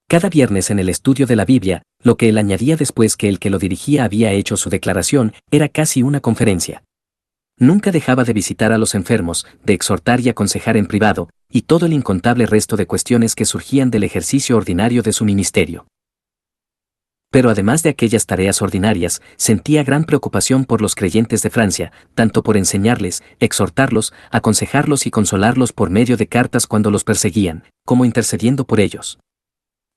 Cada viernes en el estudio de la Biblia, lo que él añadía después que el que lo dirigía había hecho su declaración, era casi una conferencia. Nunca dejaba de visitar a los enfermos, de exhortar y aconsejar en privado, y todo el incontable resto de cuestiones que surgían del ejercicio ordinario de su ministerio. Pero además de aquellas tareas ordinarias, sentía gran preocupación por los creyentes de Francia, tanto por enseñarles, exhortarlos, aconsejarlos y consolarlos por medio de cartas cuando los perseguían, como intercediendo por ellos.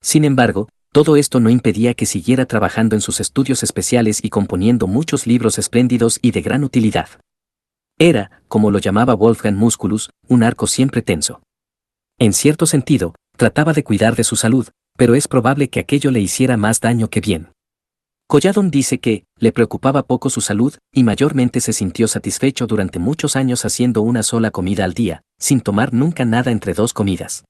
Sin embargo, todo esto no impedía que siguiera trabajando en sus estudios especiales y componiendo muchos libros espléndidos y de gran utilidad. Era, como lo llamaba Wolfgang Musculus, un arco siempre tenso. En cierto sentido, trataba de cuidar de su salud, pero es probable que aquello le hiciera más daño que bien. Colladón dice que le preocupaba poco su salud y mayormente se sintió satisfecho durante muchos años haciendo una sola comida al día, sin tomar nunca nada entre 2 comidas.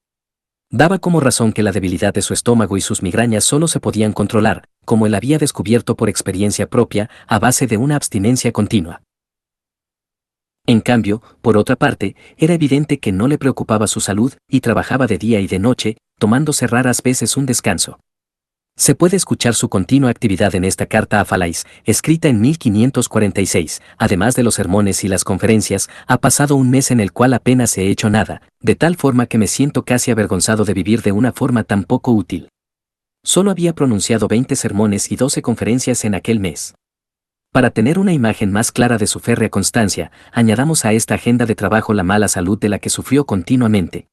Daba como razón que la debilidad de su estómago y sus migrañas solo se podían controlar, como él había descubierto por experiencia propia, a base de una abstinencia continua. En cambio, por otra parte, era evidente que no le preocupaba su salud y trabajaba de día y de noche, tomándose raras veces un descanso. Se puede escuchar su continua actividad en esta carta a Falais, escrita en 1546. Además de los sermones y las conferencias, ha pasado un mes en el cual apenas he hecho nada, de tal forma que me siento casi avergonzado de vivir de una forma tan poco útil. Solo había pronunciado 20 sermones y 12 conferencias en aquel mes. Para tener una imagen más clara de su férrea constancia, añadamos a esta agenda de trabajo la mala salud de la que sufrió continuamente.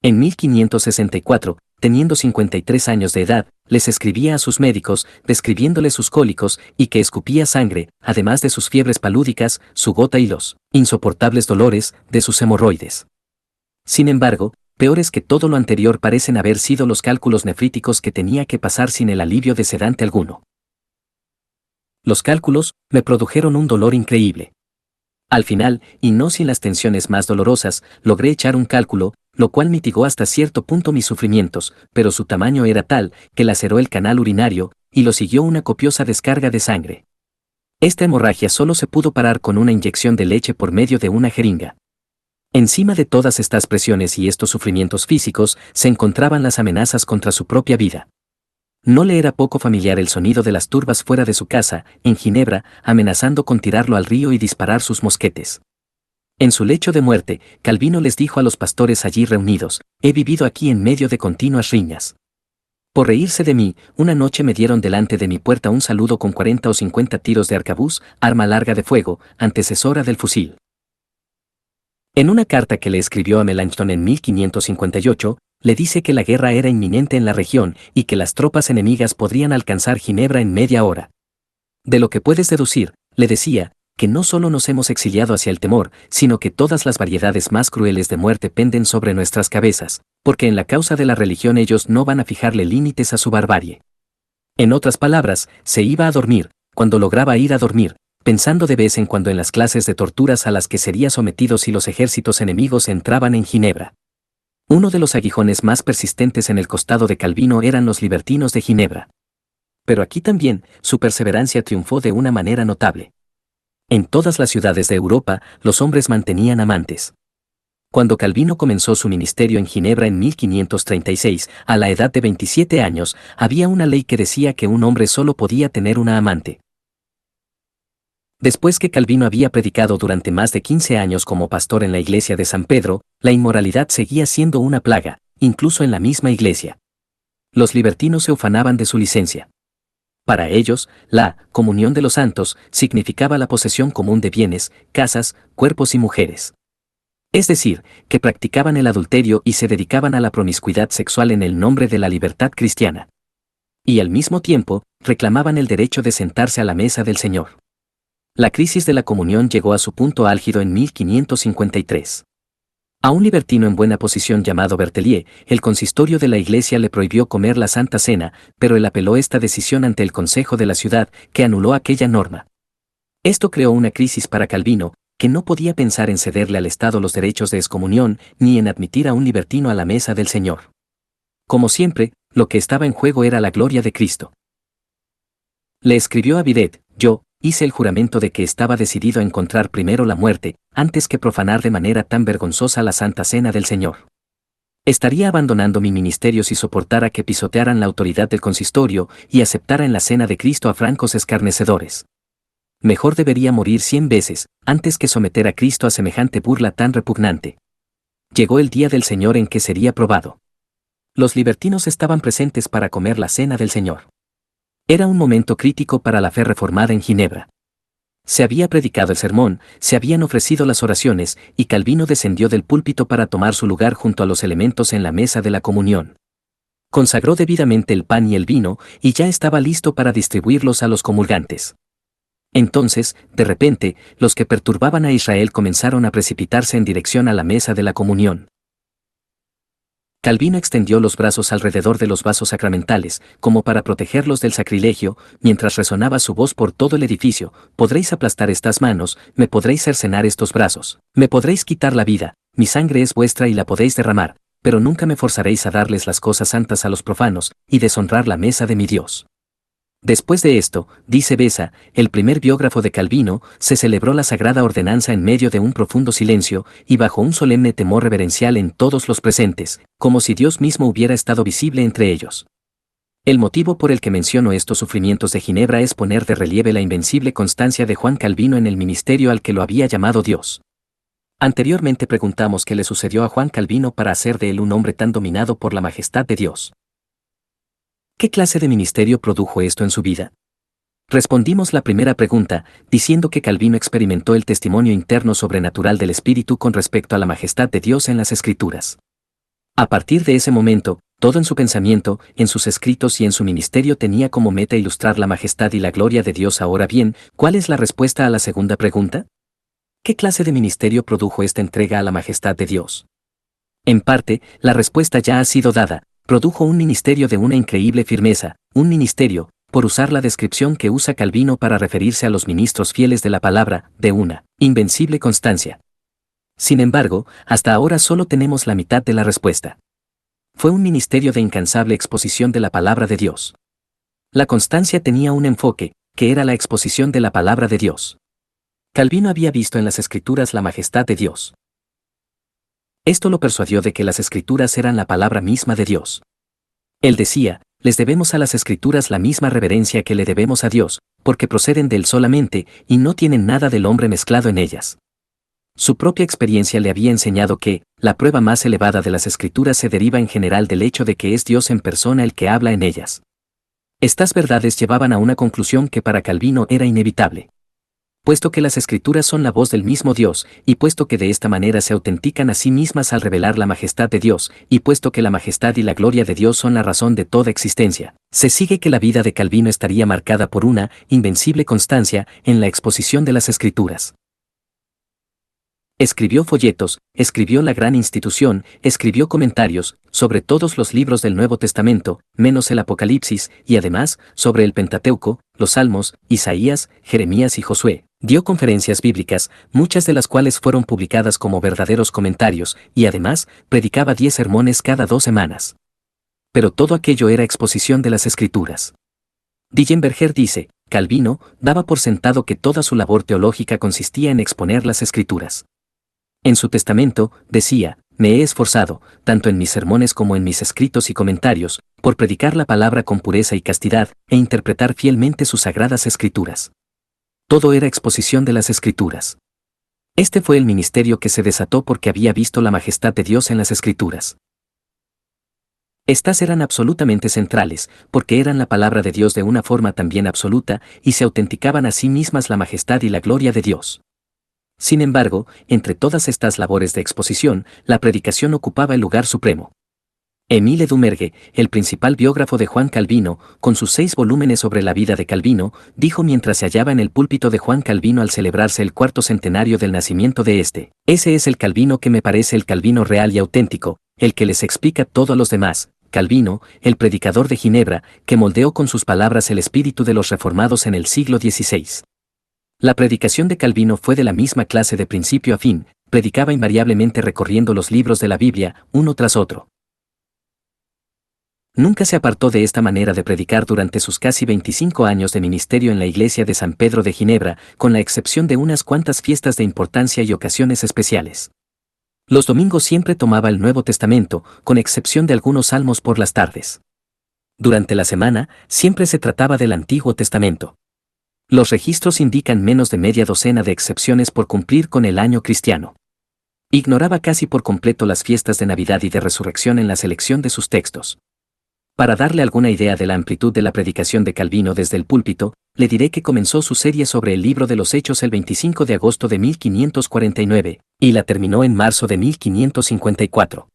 En 1564, teniendo 53 años de edad, les escribía a sus médicos, describiéndoles sus cólicos y que escupía sangre, además de sus fiebres palúdicas, su gota y los insoportables dolores de sus hemorroides. Sin embargo, peores que todo lo anterior parecen haber sido los cálculos nefríticos que tenía que pasar sin el alivio de sedante alguno. Los cálculos me produjeron un dolor increíble. Al final, y no sin las tensiones más dolorosas, logré echar un cálculo, lo cual mitigó hasta cierto punto mis sufrimientos, pero su tamaño era tal que laceró el canal urinario, y lo siguió una copiosa descarga de sangre. Esta hemorragia solo se pudo parar con una inyección de leche por medio de una jeringa. Encima de todas estas presiones y estos sufrimientos físicos, se encontraban las amenazas contra su propia vida. No le era poco familiar el sonido de las turbas fuera de su casa, en Ginebra, amenazando con tirarlo al río y disparar sus mosquetes. En su lecho de muerte, Calvino les dijo a los pastores allí reunidos: «He vivido aquí en medio de continuas riñas. Por reírse de mí, una noche me dieron delante de mi puerta un saludo con 40 o 50 tiros de arcabuz, arma larga de fuego, antecesora del fusil». En una carta que le escribió a Melanchthon en 1558, le dice que la guerra era inminente en la región y que las tropas enemigas podrían alcanzar Ginebra en media hora. De lo que puedes deducir, le decía, que no solo nos hemos exiliado hacia el temor, sino que todas las variedades más crueles de muerte penden sobre nuestras cabezas, porque en la causa de la religión ellos no van a fijarle límites a su barbarie. En otras palabras, se iba a dormir, cuando lograba ir a dormir, pensando de vez en cuando en las clases de torturas a las que sería sometido si los ejércitos enemigos entraban en Ginebra. Uno de los aguijones más persistentes en el costado de Calvino eran los libertinos de Ginebra. Pero aquí también, su perseverancia triunfó de una manera notable. En todas las ciudades de Europa, los hombres mantenían amantes. Cuando Calvino comenzó su ministerio en Ginebra en 1536, a la edad de 27 años, había una ley que decía que un hombre solo podía tener una amante. Después que Calvino había predicado durante más de 15 años como pastor en la iglesia de San Pedro, la inmoralidad seguía siendo una plaga, incluso en la misma iglesia. Los libertinos se ufanaban de su licencia. Para ellos, la comunión de los santos significaba la posesión común de bienes, casas, cuerpos y mujeres. Es decir, que practicaban el adulterio y se dedicaban a la promiscuidad sexual en el nombre de la libertad cristiana. Y al mismo tiempo, reclamaban el derecho de sentarse a la mesa del Señor. La crisis de la comunión llegó a su punto álgido en 1553. A un libertino en buena posición llamado Berthelier, el consistorio de la iglesia le prohibió comer la Santa Cena, pero él apeló esta decisión ante el Consejo de la ciudad, que anuló aquella norma. Esto creó una crisis para Calvino, que no podía pensar en cederle al Estado los derechos de excomunión, ni en admitir a un libertino a la mesa del Señor. Como siempre, lo que estaba en juego era la gloria de Cristo. Le escribió a Bidet: yo hice el juramento de que estaba decidido a encontrar primero la muerte, antes que profanar de manera tan vergonzosa la Santa Cena del Señor. Estaría abandonando mi ministerio si soportara que pisotearan la autoridad del consistorio y aceptara en la cena de Cristo a francos escarnecedores. Mejor debería morir 100 veces, antes que someter a Cristo a semejante burla tan repugnante. Llegó el día del Señor en que sería probado. Los libertinos estaban presentes para comer la cena del Señor. Era un momento crítico para la fe reformada en Ginebra. Se había predicado el sermón, se habían ofrecido las oraciones, y Calvino descendió del púlpito para tomar su lugar junto a los elementos en la mesa de la comunión. Consagró debidamente el pan y el vino, y ya estaba listo para distribuirlos a los comulgantes. Entonces, de repente, los que perturbaban a Israel comenzaron a precipitarse en dirección a la mesa de la comunión. Calvino extendió los brazos alrededor de los vasos sacramentales, como para protegerlos del sacrilegio, mientras resonaba su voz por todo el edificio: podréis aplastar estas manos, me podréis cercenar estos brazos, me podréis quitar la vida, mi sangre es vuestra y la podéis derramar, pero nunca me forzaréis a darles las cosas santas a los profanos, y deshonrar la mesa de mi Dios. Después de esto, dice Beza, el primer biógrafo de Calvino, se celebró la sagrada ordenanza en medio de un profundo silencio, y bajo un solemne temor reverencial en todos los presentes, como si Dios mismo hubiera estado visible entre ellos. El motivo por el que menciono estos sufrimientos de Ginebra es poner de relieve la invencible constancia de Juan Calvino en el ministerio al que lo había llamado Dios. Anteriormente preguntamos qué le sucedió a Juan Calvino para hacer de él un hombre tan dominado por la majestad de Dios. ¿Qué clase de ministerio produjo esto en su vida? Respondimos la primera pregunta, diciendo que Calvino experimentó el testimonio interno sobrenatural del Espíritu con respecto a la majestad de Dios en las Escrituras. A partir de ese momento, todo en su pensamiento, en sus escritos y en su ministerio tenía como meta ilustrar la majestad y la gloria de Dios. Ahora bien, ¿cuál es la respuesta a la segunda pregunta? ¿Qué clase de ministerio produjo esta entrega a la majestad de Dios? En parte, la respuesta ya ha sido dada. Produjo un ministerio de una increíble firmeza, un ministerio, por usar la descripción que usa Calvino para referirse a los ministros fieles de la palabra, de una invencible constancia. Sin embargo, hasta ahora solo tenemos la mitad de la respuesta. Fue un ministerio de incansable exposición de la palabra de Dios. La constancia tenía un enfoque, que era la exposición de la palabra de Dios. Calvino había visto en las Escrituras la majestad de Dios. Esto lo persuadió de que las Escrituras eran la palabra misma de Dios. Él decía: les debemos a las Escrituras la misma reverencia que le debemos a Dios, porque proceden de Él solamente, y no tienen nada del hombre mezclado en ellas. Su propia experiencia le había enseñado que, la prueba más elevada de las Escrituras se deriva en general del hecho de que es Dios en persona el que habla en ellas. Estas verdades llevaban a una conclusión que para Calvino era inevitable. Puesto que las Escrituras son la voz del mismo Dios, y puesto que de esta manera se autentican a sí mismas al revelar la majestad de Dios, y puesto que la majestad y la gloria de Dios son la razón de toda existencia, se sigue que la vida de Calvino estaría marcada por una invencible constancia en la exposición de las Escrituras. Escribió folletos, escribió la gran institución, escribió comentarios sobre todos los libros del Nuevo Testamento, menos el Apocalipsis, y además sobre el Pentateuco, los Salmos, Isaías, Jeremías y Josué. Dio conferencias bíblicas, muchas de las cuales fueron publicadas como verdaderos comentarios, y además predicaba 10 sermones cada 2 semanas. Pero todo aquello era exposición de las Escrituras. Dillenberger dice, Calvino daba por sentado que toda su labor teológica consistía en exponer las Escrituras. En su testamento, decía, me he esforzado, tanto en mis sermones como en mis escritos y comentarios, por predicar la palabra con pureza y castidad, e interpretar fielmente sus sagradas Escrituras. Todo era exposición de las Escrituras. Este fue el ministerio que se desató porque había visto la majestad de Dios en las Escrituras. Estas eran absolutamente centrales, porque eran la palabra de Dios de una forma también absoluta, y se autenticaban a sí mismas la majestad y la gloria de Dios. Sin embargo, entre todas estas labores de exposición, la predicación ocupaba el lugar supremo. Émile Dumergue, el principal biógrafo de Juan Calvino, con sus 6 volúmenes sobre la vida de Calvino, dijo mientras se hallaba en el púlpito de Juan Calvino al celebrarse el 4º centenario del nacimiento de este: ese es el Calvino que me parece el Calvino real y auténtico, el que les explica todo a los demás. Calvino, el predicador de Ginebra, que moldeó con sus palabras el espíritu de los reformados en el siglo XVI. La predicación de Calvino fue de la misma clase de principio a fin, predicaba invariablemente recorriendo los libros de la Biblia, uno tras otro. Nunca se apartó de esta manera de predicar durante sus casi 25 años de ministerio en la iglesia de San Pedro de Ginebra, con la excepción de unas cuantas fiestas de importancia y ocasiones especiales. Los domingos siempre tomaba el Nuevo Testamento, con excepción de algunos salmos por las tardes. Durante la semana, siempre se trataba del Antiguo Testamento. Los registros indican menos de media docena de excepciones por cumplir con el año cristiano. Ignoraba casi por completo las fiestas de Navidad y de Resurrección en la selección de sus textos. Para darle alguna idea de la amplitud de la predicación de Calvino desde el púlpito, le diré que comenzó su serie sobre el libro de los Hechos el 25 de agosto de 1549, y la terminó en marzo de 1554.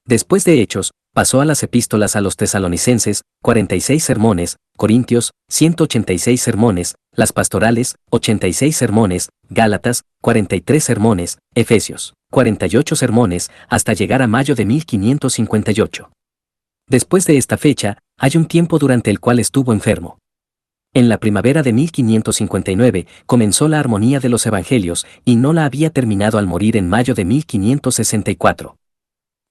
Después de Hechos, pasó a las epístolas a los tesalonicenses, 46 sermones, Corintios, 186 sermones, las pastorales, 86 sermones, Gálatas, 43 sermones, Efesios, 48 sermones, hasta llegar a mayo de 1558. Después de esta fecha, hay un tiempo durante el cual estuvo enfermo. En la primavera de 1559 comenzó la armonía de los evangelios y no la había terminado al morir en mayo de 1564.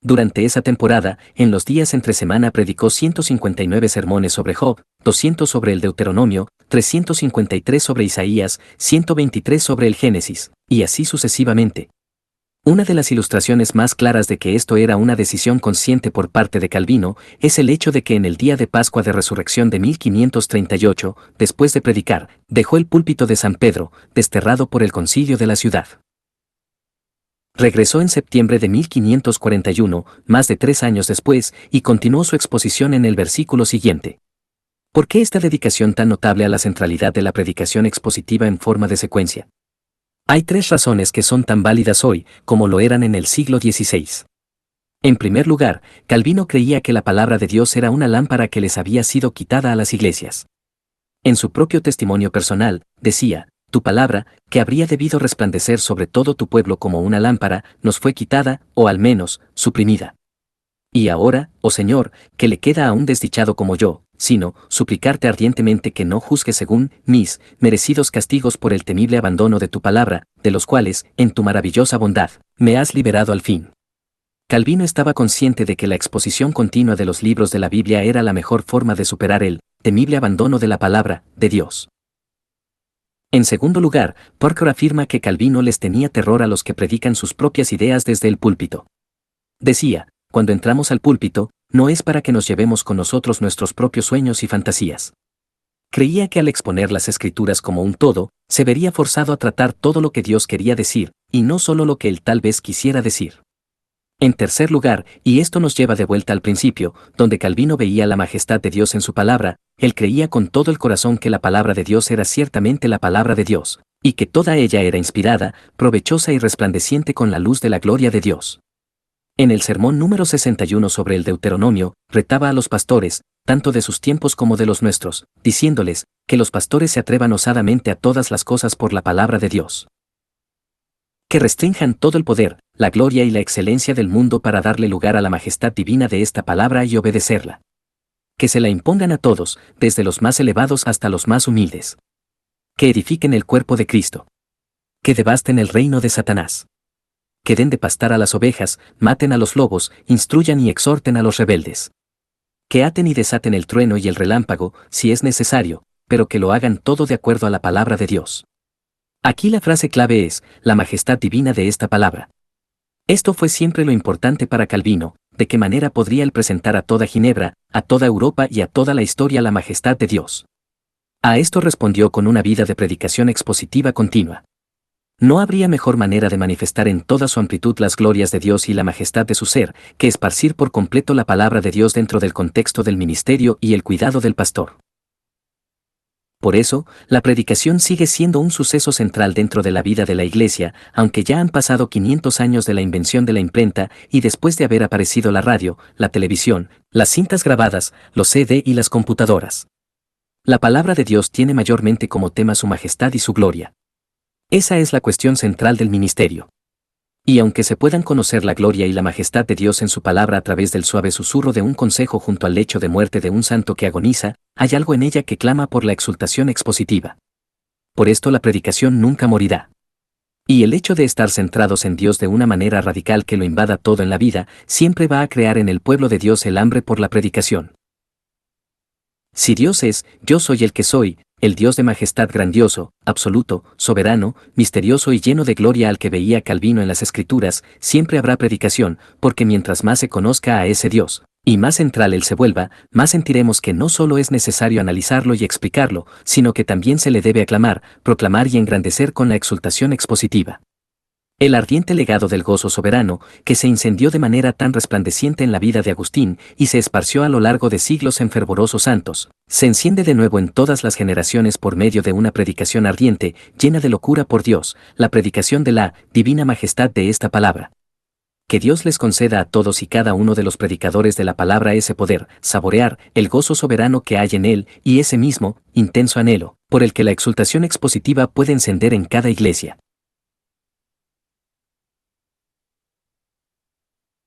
Durante esa temporada, en los días entre semana predicó 159 sermones sobre Job, 200 sobre el Deuteronomio, 353 sobre Isaías, 123 sobre el Génesis, y así sucesivamente. Una de las ilustraciones más claras de que esto era una decisión consciente por parte de Calvino es el hecho de que en el día de Pascua de Resurrección de 1538, después de predicar, dejó el púlpito de San Pedro, desterrado por el concilio de la ciudad. Regresó en septiembre de 1541, más de 3 años después, y continuó su exposición en el versículo siguiente. ¿Por qué esta dedicación tan notable a la centralidad de la predicación expositiva en forma de secuencia? Hay 3 razones que son tan válidas hoy como lo eran en el siglo XVI. En primer lugar, Calvino creía que la palabra de Dios era una lámpara que les había sido quitada a las iglesias. En su propio testimonio personal, decía, tu palabra, que habría debido resplandecer sobre todo tu pueblo como una lámpara, nos fue quitada, o al menos, suprimida. Y ahora, oh Señor, ¿qué le queda a un desdichado como yo, sino suplicarte ardientemente que no juzgue según mis merecidos castigos por el temible abandono de tu palabra, de los cuales, en tu maravillosa bondad, me has liberado al fin? Calvino estaba consciente de que la exposición continua de los libros de la Biblia era la mejor forma de superar el temible abandono de la palabra de Dios. En segundo lugar, Parker afirma que Calvino les tenía terror a los que predican sus propias ideas desde el púlpito. Decía, cuando entramos al púlpito, no es para que nos llevemos con nosotros nuestros propios sueños y fantasías. Creía que al exponer las Escrituras como un todo, se vería forzado a tratar todo lo que Dios quería decir, y no solo lo que él tal vez quisiera decir. En tercer lugar, y esto nos lleva de vuelta al principio, donde Calvino veía la majestad de Dios en su palabra, él creía con todo el corazón que la palabra de Dios era ciertamente la palabra de Dios, y que toda ella era inspirada, provechosa y resplandeciente con la luz de la gloria de Dios. En el sermón número 61 sobre el Deuteronomio, retaba a los pastores, tanto de sus tiempos como de los nuestros, diciéndoles, que los pastores se atrevan osadamente a todas las cosas por la palabra de Dios. Que restrinjan todo el poder, la gloria y la excelencia del mundo para darle lugar a la majestad divina de esta palabra y obedecerla. Que se la impongan a todos, desde los más elevados hasta los más humildes. Que edifiquen el cuerpo de Cristo. Que devasten el reino de Satanás. Que den de pastar a las ovejas, maten a los lobos, instruyan y exhorten a los rebeldes. Que aten y desaten el trueno y el relámpago, si es necesario, pero que lo hagan todo de acuerdo a la palabra de Dios. Aquí la frase clave es, la majestad divina de esta palabra. Esto fue siempre lo importante para Calvino, de qué manera podría él presentar a toda Ginebra, a toda Europa y a toda la historia la majestad de Dios. A esto respondió con una vida de predicación expositiva continua. No habría mejor manera de manifestar en toda su amplitud las glorias de Dios y la majestad de su ser, que esparcir por completo la palabra de Dios dentro del contexto del ministerio y el cuidado del pastor. Por eso, la predicación sigue siendo un suceso central dentro de la vida de la Iglesia, aunque ya han pasado 500 años de la invención de la imprenta y después de haber aparecido la radio, la televisión, las cintas grabadas, los CD y las computadoras. La palabra de Dios tiene mayormente como tema su majestad y su gloria. Esa es la cuestión central del ministerio. Y aunque se puedan conocer la gloria y la majestad de Dios en su palabra a través del suave susurro de un consejo junto al lecho de muerte de un santo que agoniza, hay algo en ella que clama por la exultación expositiva. Por esto la predicación nunca morirá. Y el hecho de estar centrados en Dios de una manera radical que lo invada todo en la vida, siempre va a crear en el pueblo de Dios el hambre por la predicación. Si Dios es, yo soy el que soy, el Dios de majestad grandioso, absoluto, soberano, misterioso y lleno de gloria al que veía Calvino en las Escrituras, siempre habrá predicación, porque mientras más se conozca a ese Dios, y más central él se vuelva, más sentiremos que no solo es necesario analizarlo y explicarlo, sino que también se le debe aclamar, proclamar y engrandecer con la exultación expositiva. El ardiente legado del gozo soberano, que se incendió de manera tan resplandeciente en la vida de Agustín y se esparció a lo largo de siglos en fervorosos santos, se enciende de nuevo en todas las generaciones por medio de una predicación ardiente, llena de locura por Dios, la predicación de la divina majestad de esta palabra. Que Dios les conceda a todos y cada uno de los predicadores de la palabra ese poder, saborear el gozo soberano que hay en él y ese mismo, intenso anhelo, por el que la exultación expositiva puede encender en cada iglesia.